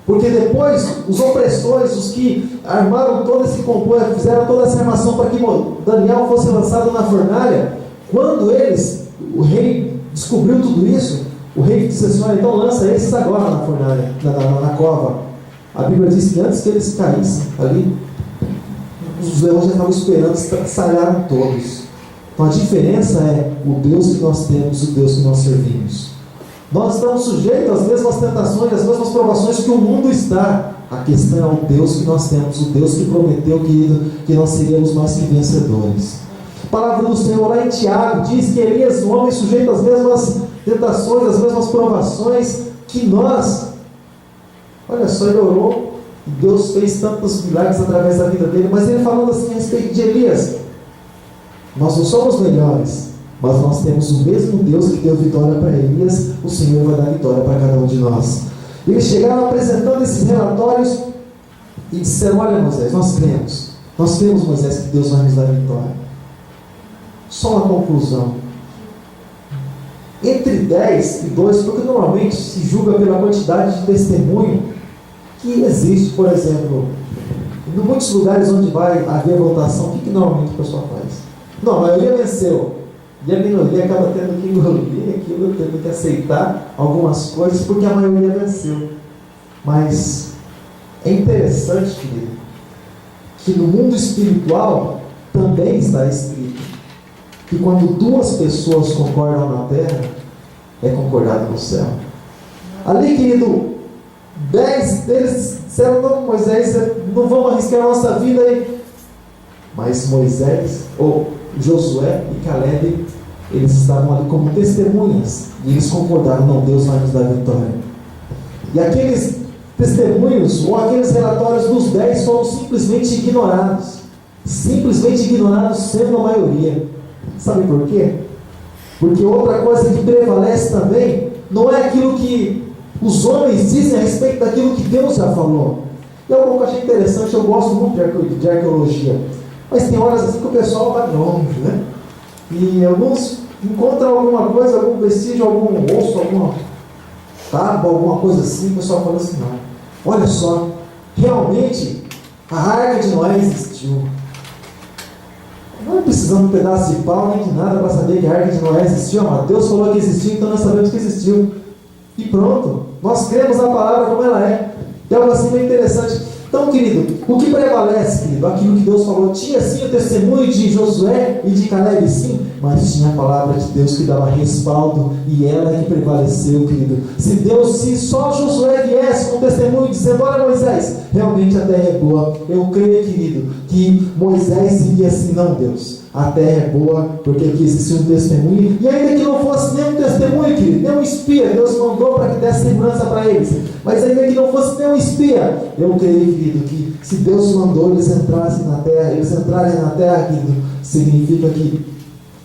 Porque depois, os opressores, os que armaram todo esse complô, fizeram toda essa armação para que Daniel fosse lançado na fornalha, quando o rei descobriu tudo isso, o rei disse assim: olha, então lança esses agora na fornalha, na cova. A Bíblia diz que antes que eles caíssem ali, os leões já estavam esperando, estraçalharam todos. Então a diferença é o Deus que nós temos e o Deus que nós servimos. Nós estamos sujeitos às mesmas tentações, às mesmas provações que o mundo está. A questão é o Deus que nós temos, o Deus que prometeu, querido, que nós seríamos mais que vencedores. A palavra do Senhor lá em Tiago diz que Elias, um homem sujeito às mesmas tentações, às mesmas provações que nós. Olha só, ele orou, e Deus fez tantos milagres através da vida dele, mas ele falando assim a respeito de Elias: nós não somos melhores, mas nós temos o mesmo Deus que deu vitória para Elias, o Senhor vai dar vitória para cada um de nós. Eles chegaram apresentando esses relatórios e disseram: olha, Moisés, nós cremos, Moisés, que Deus vai nos dar vitória. Só uma conclusão: entre 10 e 2, porque normalmente se julga pela quantidade de testemunho que existe. Por exemplo, em muitos lugares onde vai haver votação, o que normalmente o pessoal faz? Não, a maioria venceu. E a minoria acaba tendo que engolir aquilo, tendo que aceitar algumas coisas, porque a maioria venceu. Mas é interessante, querido, que no mundo espiritual também está escrito que quando duas pessoas concordam na terra, é concordado no céu. Ali, querido, 10 deles disseram: não, Moisés, não vamos arriscar a nossa vida aí. Mas Moisés, ou Josué e Caleb, eles estavam ali como testemunhas, e eles concordaram: não, Deus vai nos dar vitória. E aqueles testemunhos, ou aqueles relatórios dos 10 foram simplesmente ignorados, sendo a maioria. Sabe por quê? Porque outra coisa que prevalece também não é aquilo que os homens dizem a respeito daquilo que Deus já falou. E algo que eu achei interessante, eu gosto muito de arqueologia, mas tem horas assim que o pessoal vai longe, né? E alguns encontram alguma coisa, algum vestígio, algum osso, alguma tábua, alguma coisa assim, o pessoal fala assim: não, olha só, realmente a arca de Noé existiu. Não precisamos de um pedaço de pau nem de nada para saber que a arca de Noé existiu, mas Deus falou que existiu, então nós sabemos que existiu. E pronto, nós cremos na palavra como ela é. É algo assim bem interessante. Então, querido, o que prevalece, querido? Aquilo que Deus falou. Tinha sim o testemunho de Josué e de Caleb, sim, mas tinha a palavra de Deus que dava respaldo, e ela é que prevaleceu, querido. Se só Josué viesse com um testemunho dizendo: olha, Moisés, realmente a terra é boa, eu creio, querido, que Moisés diria assim: não, Deus, a terra é boa, porque aqui existe um testemunho. E ainda que não fosse nenhum testemunho, querido, nenhum espia, Deus mandou para que desse segurança para eles, mas ainda que não fosse nenhum espia, eu creio, querido, que se Deus mandou eles entrarem na terra, querido, significa que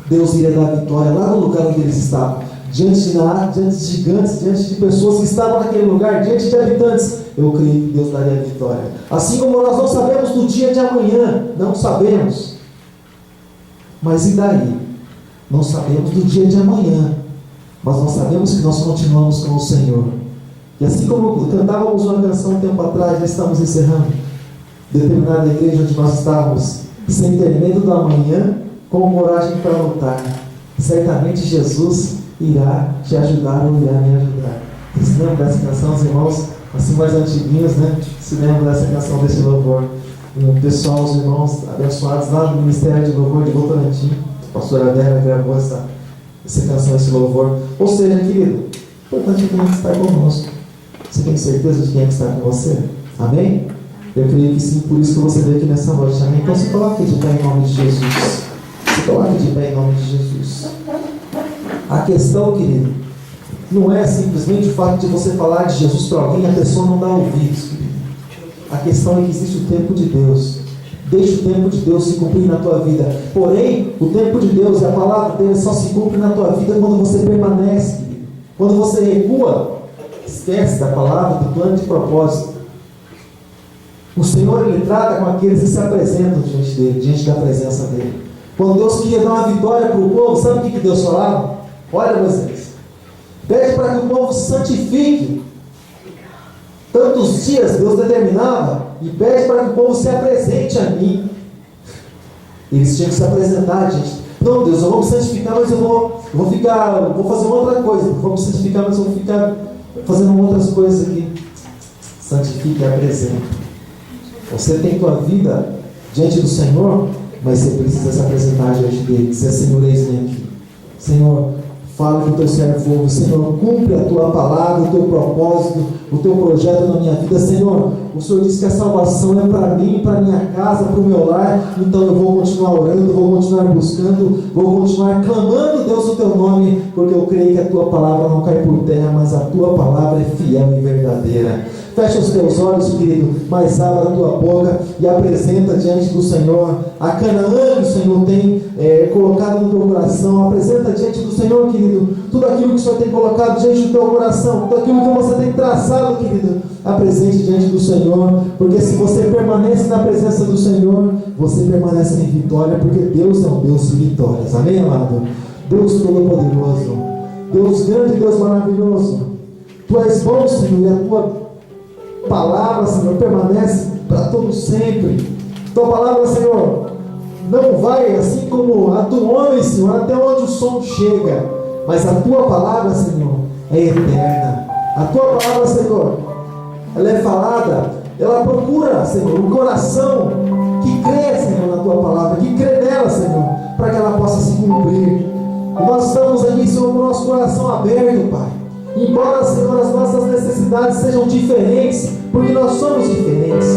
Deus iria dar vitória lá no lugar onde eles estavam, diante de gigantes, diante de pessoas que estavam naquele lugar, diante de habitantes. Eu creio que Deus daria a vitória. Assim como nós não sabemos do dia de amanhã, não sabemos. Mas e daí? Não sabemos do dia de amanhã, mas nós sabemos que nós continuamos com o Senhor. E assim como cantávamos uma canção um tempo atrás, já estamos encerrando, determinada igreja onde nós estávamos, sem ter medo do amanhã, com coragem para lutar, certamente Jesus irá te ajudar ou irá me ajudar. Vocês se lembram dessa canção, os irmãos assim mais antiguinhos, né? Se lembram dessa canção, desse louvor? O pessoal, os irmãos abençoados lá do Ministério de Louvor de Votorantim, a pastora Vera gravou essa canção, esse louvor. Ou seja, querido, o importante é quem está conosco. Você tem certeza de quem é que está com você? Amém? Eu creio que sim, por isso que você veio aqui nessa noite. Amém? Então se coloque de pé em nome de Jesus. Se coloque de pé em nome de Jesus. A questão, querido, não é simplesmente o fato de você falar de Jesus para alguém e a pessoa não dá ouvidos, querido. A questão é que existe o tempo de Deus. Deixa o tempo de Deus se cumprir na tua vida. Porém, o tempo de Deus e a palavra dele só se cumpre na tua vida quando você permanece, querido. Quando você recua, esquece da palavra, do plano de propósito. O Senhor, Ele trata com aqueles que se apresentam diante dele, diante da presença dele. Quando Deus queria dar uma vitória para o povo, sabe o que Deus falava? Olha, Moisés, pede para que o povo se santifique. Tantos dias Deus determinava, e pede para que o povo se apresente a mim. Eles tinham que se apresentar, gente. Não, Deus, eu vou me santificar, mas eu vou fazer uma outra coisa. Eu vou me santificar, mas eu vou ficar fazendo outras coisas aqui. Santifique e apresente. Você tem tua vida diante do Senhor, mas você precisa se apresentar diante dele. Dizer: Senhor, eis-me aqui. Senhor, fala que o teu servo ouve. Senhor, cumpre a tua palavra, o teu propósito, o teu projeto na minha vida. Senhor, o Senhor disse que a salvação é para mim, para minha casa, para o meu lar. Então eu vou continuar orando, vou continuar buscando, vou continuar clamando, Deus, o teu nome, porque eu creio que a tua palavra não cai por terra, mas a tua palavra é fiel e verdadeira. Fecha os teus olhos, querido, mas abra a tua boca e apresenta diante do Senhor a Canaã que o Senhor tem colocado no teu coração. Apresenta diante do Senhor, querido, tudo aquilo que o Senhor tem colocado diante do teu coração, tudo aquilo que você tem traçado, querido. Apresente diante do Senhor, porque se você permanece na presença do Senhor, você permanece em vitória, porque Deus é um Deus de vitórias. Amém, amado? Deus Todo-Poderoso, Deus grande, Deus maravilhoso. Tu és bom, Senhor, e a tua palavra, Senhor, permanece para todo sempre. Tua palavra, Senhor, não vai, assim como a do homem, Senhor, até onde o som chega, mas a tua palavra, Senhor, é eterna. A tua palavra, Senhor, ela é falada, ela procura, Senhor, o coração que crê, Senhor, na tua palavra, que crê nela, Senhor, para que ela possa se cumprir. E nós estamos aqui, Senhor, com o nosso coração aberto, Pai. Embora, Senhor, as nossas necessidades sejam diferentes, porque nós somos diferentes.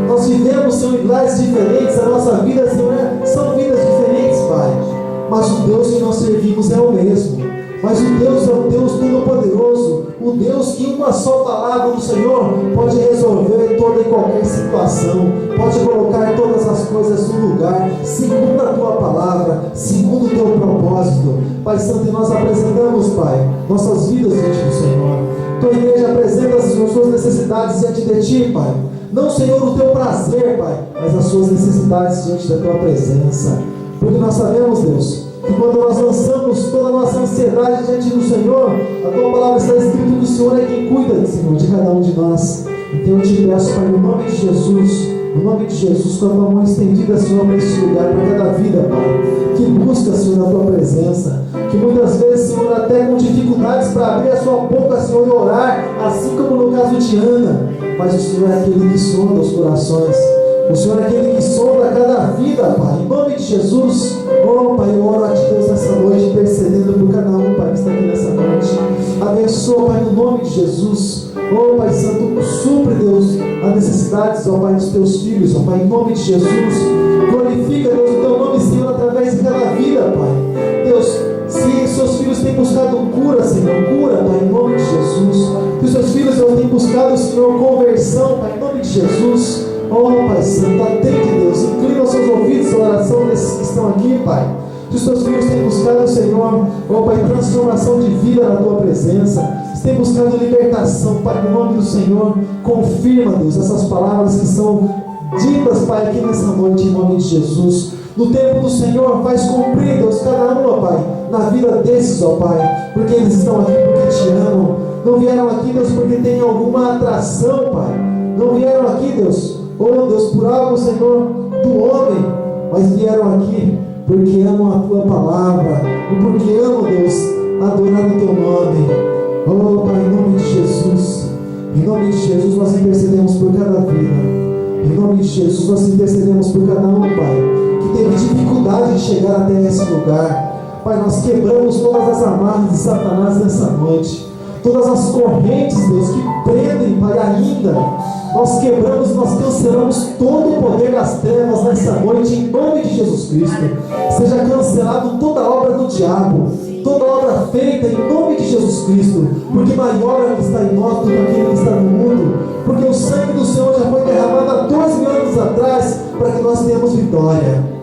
Nós vivemos, Senhor, em lares diferentes, a nossa vida, Senhor, são vidas diferentes, Pai. Mas o Deus que nós servimos é o mesmo. Mas o Deus é o Deus Todo-Poderoso, o Deus que uma só palavra do Senhor pode resolver toda e qualquer situação, pode colocar todas as coisas no lugar, segundo a tua palavra, segundo o teu propósito. Pai Santo, e nós apresentamos, Pai, nossas vidas diante do Senhor. Tua igreja apresenta as suas necessidades diante de ti, Pai. Não, Senhor, o teu prazer, Pai, mas as suas necessidades diante da tua presença. Porque nós sabemos, Deus, que quando nós lançamos toda a nossa ansiedade diante do Senhor, a tua palavra está escrito que o Senhor é quem cuida, Senhor, de cada um de nós. Então eu te peço, Pai, no nome de Jesus, com a tua mão estendida, Senhor, para esse lugar, para cada vida, Pai, que busca, Senhor, a tua presença, que muitas vezes, Senhor, até com dificuldades para abrir a sua boca, Senhor, e orar, assim como no caso de Ana, mas o Senhor é aquele que sonda os corações. O Senhor é aquele que sonda cada vida, Pai. Em nome de Jesus, oh Pai, eu oro a Ti, Deus, nessa noite, intercedendo por cada um, Pai, que está aqui nessa noite. Abençoa, Pai, no nome de Jesus. Oh Pai Santo, supre, Deus, as necessidades, ó Pai, dos Teus filhos, ó Pai, em nome de Jesus. Glorifica, Deus, o Teu nome, Senhor, através de cada vida, Pai. Deus, se seus filhos têm buscado cura, Senhor, cura, Pai, em nome de Jesus. Que os seus filhos têm buscado, Senhor, conversão, Pai, em nome de Jesus. Oh Pai Santo, atende, Deus, inclina os seus ouvidos à oração desses que estão aqui, Pai. Que os teus filhos têm buscado, Senhor, oh Pai, transformação de vida na tua presença. Têm buscado libertação, Pai, no nome do Senhor. Confirma, Deus, essas palavras que são ditas, Pai, aqui nessa noite, em nome de Jesus. No tempo do Senhor, faz cumprir, Deus, cada uma, Pai, na vida desses, ó Pai, porque eles estão aqui porque te amam. Não vieram aqui, Deus, porque tem alguma atração, Pai. Não vieram aqui, Deus, oh Deus, por algo, Senhor, do homem, mas vieram aqui porque amam a tua palavra e porque amam, Deus, adorar o teu nome. Oh Pai, em nome de Jesus, nós intercedemos por cada vida. Em nome de Jesus, nós intercedemos por cada um, Pai, que teve dificuldade de chegar até esse lugar. Pai, nós quebramos todas as amarras de Satanás nessa noite, todas as correntes, Deus, que prendem, Pai, ainda. Nós quebramos, nós cancelamos todo o poder das trevas nessa noite, em nome de Jesus Cristo. Seja cancelado toda obra do diabo, toda obra feita em nome de Jesus Cristo, porque maior é o que está em nós do que aquele que está no mundo, porque o sangue do Senhor já foi derramado há 2.000 anos atrás, para que nós tenhamos vitória.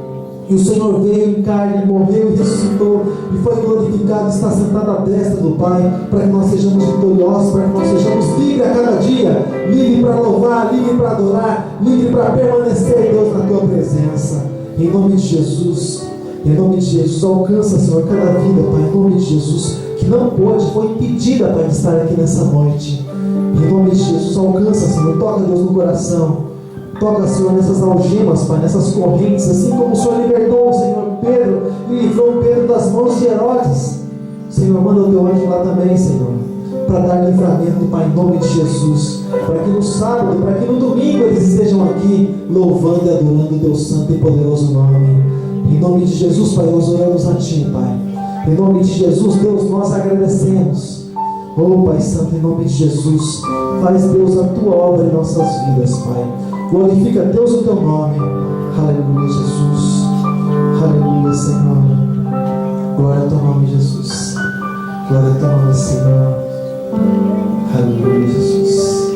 E o Senhor veio em carne, morreu e ressuscitou, e foi glorificado, está sentado à destra do Pai, para que nós sejamos vitoriosos, para que nós sejamos livres a cada dia, livre para louvar, livre para adorar, livre para permanecer, Deus, na tua presença. Em nome de Jesus, alcança, Senhor, cada vida, Pai, em nome de Jesus, que não pôde, foi impedida, Pai, de estar aqui nessa noite. Em nome de Jesus, alcança, Senhor, toca, Deus, no coração. Toca, Senhor, nessas algemas, Pai, nessas correntes, assim como o Senhor libertou o Senhor Pedro e livrou Pedro das mãos de Herodes. Senhor, manda o teu anjo lá também, Senhor, para dar livramento, Pai, em nome de Jesus, para que no sábado, para que no domingo eles estejam aqui louvando e adorando o teu santo e poderoso nome. Em nome de Jesus, Pai, nós oramos a Ti, Pai. Em nome de Jesus, Deus, nós agradecemos. Oh, Pai Santo, em nome de Jesus, faz, Deus, a Tua obra em nossas vidas, Pai. Glorifica, Deus, o Teu nome. Aleluia, Jesus. Aleluia, Senhor. Glória ao Teu nome, Jesus. Glória ao Teu nome, Senhor. Aleluia, Jesus.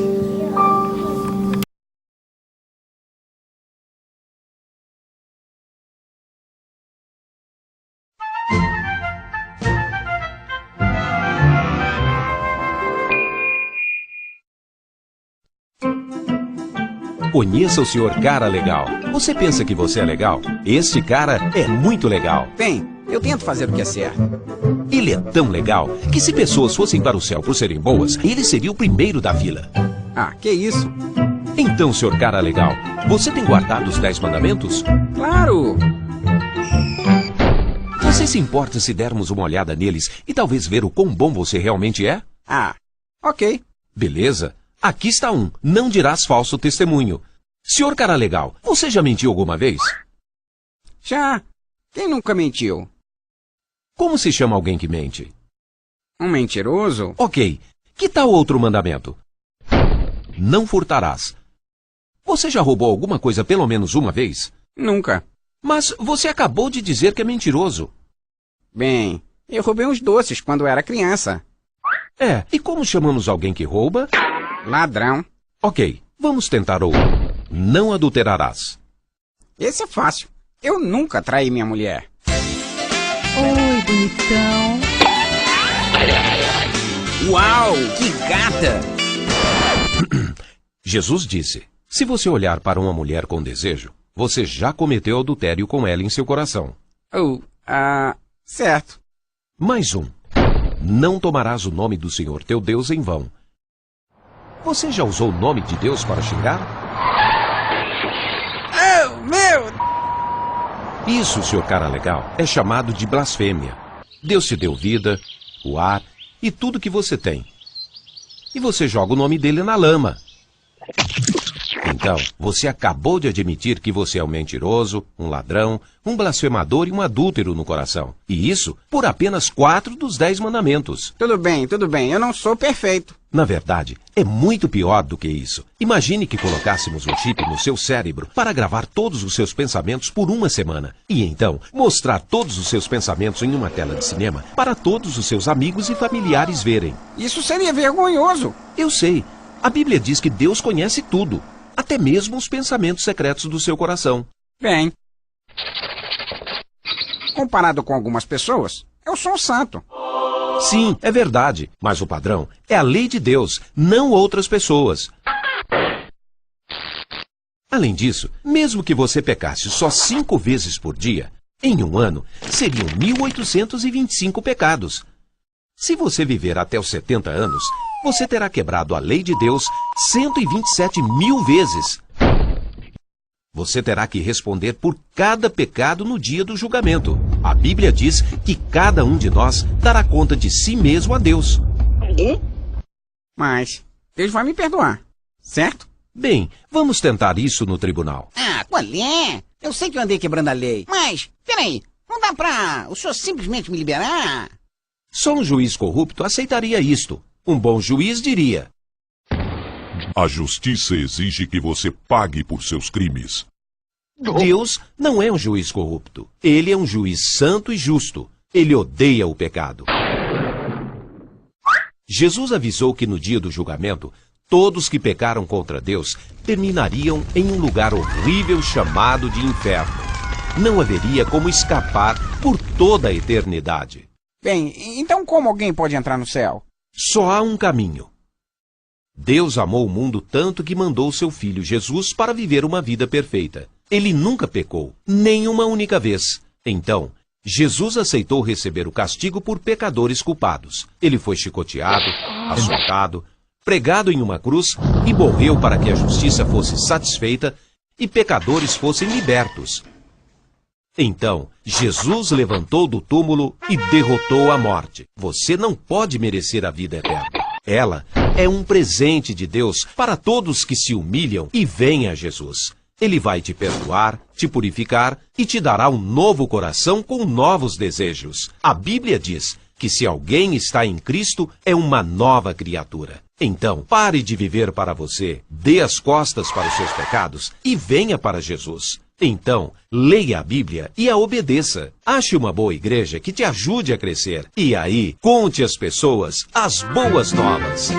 Conheça o Sr. Cara Legal. Você pensa que você é legal? Este cara é muito legal. Eu tento fazer o que é certo. Ele é tão legal que se pessoas fossem para o céu por serem boas, ele seria o primeiro da fila. Ah, que isso? Então, Sr. Cara Legal, você tem guardado os 10 mandamentos? Claro! Você se importa se dermos uma olhada neles e talvez ver o quão bom você realmente é? Ah, ok. Beleza. Aqui está um. Não dirás falso testemunho. Senhor cara legal, você já mentiu alguma vez? Já. Quem nunca mentiu? Como se chama alguém que mente? Um mentiroso? Ok. Que tal outro mandamento? Não furtarás. Você já roubou alguma coisa pelo menos uma vez? Nunca. Mas você acabou de dizer que é mentiroso. Bem, eu roubei uns doces quando era criança. É, e como chamamos alguém que rouba? Ladrão. Ok, vamos tentar outro. Não adulterarás. Esse é fácil. Eu nunca traí minha mulher. Oi, bonitão. Uau, que gata! Jesus disse, se você olhar para uma mulher com desejo, você já cometeu adultério com ela em seu coração. Certo. Mais um. Não tomarás o nome do Senhor teu Deus em vão. Você já usou o nome de Deus para xingar? Oh, meu! Isso, senhor cara legal, é chamado de blasfêmia. Deus te deu vida, o ar e tudo que você tem. E você joga o nome dele na lama. Então, você acabou de admitir que você é um mentiroso, um ladrão, um blasfemador e um adúltero no coração. E isso por apenas 4 dos 10 mandamentos. Tudo bem, eu não sou perfeito. Na verdade, é muito pior do que isso. Imagine que colocássemos um chip no seu cérebro para gravar todos os seus pensamentos por uma semana. E então, mostrar todos os seus pensamentos em uma tela de cinema para todos os seus amigos e familiares verem. Isso seria vergonhoso. Eu sei. A Bíblia diz que Deus conhece tudo. Até mesmo os pensamentos secretos do seu coração. Bem, comparado com algumas pessoas, eu sou um santo. Sim, é verdade, mas o padrão é a lei de Deus, não outras pessoas. Além disso, mesmo que você pecasse só 5 vezes por dia, em um ano, seriam 1.825 pecados. Se você viver até os 70 anos, você terá quebrado a lei de Deus 127.000 vezes. Você terá que responder por cada pecado no dia do julgamento. A Bíblia diz que cada um de nós dará conta de si mesmo a Deus. Mas Deus vai me perdoar, certo? Bem, vamos tentar isso no tribunal. Qual é? Eu sei que eu andei quebrando a lei, mas, peraí, não dá pra o senhor simplesmente me liberar? Só um juiz corrupto aceitaria isto. Um bom juiz diria: a justiça exige que você pague por seus crimes. Deus não é um juiz corrupto. Ele é um juiz santo e justo. Ele odeia o pecado. Jesus avisou que no dia do julgamento, todos que pecaram contra Deus terminariam em um lugar horrível chamado de inferno. Não haveria como escapar por toda a eternidade. Bem, então como alguém pode entrar no céu? Só há um caminho. Deus amou o mundo tanto que mandou seu filho Jesus para viver uma vida perfeita. Ele nunca pecou, nem uma única vez. Então, Jesus aceitou receber o castigo por pecadores culpados. Ele foi chicoteado, açoitado, pregado em uma cruz e morreu para que a justiça fosse satisfeita e pecadores fossem libertos. Então, Jesus levantou do túmulo e derrotou a morte. Você não pode merecer a vida eterna. Ela é um presente de Deus para todos que se humilham e vêm a Jesus. Ele vai te perdoar, te purificar e te dará um novo coração com novos desejos. A Bíblia diz que se alguém está em Cristo, é uma nova criatura. Então, pare de viver para você, dê as costas para os seus pecados e venha para Jesus. Então, leia a Bíblia e a obedeça. Ache uma boa igreja que te ajude a crescer. E aí, conte às pessoas as boas novas.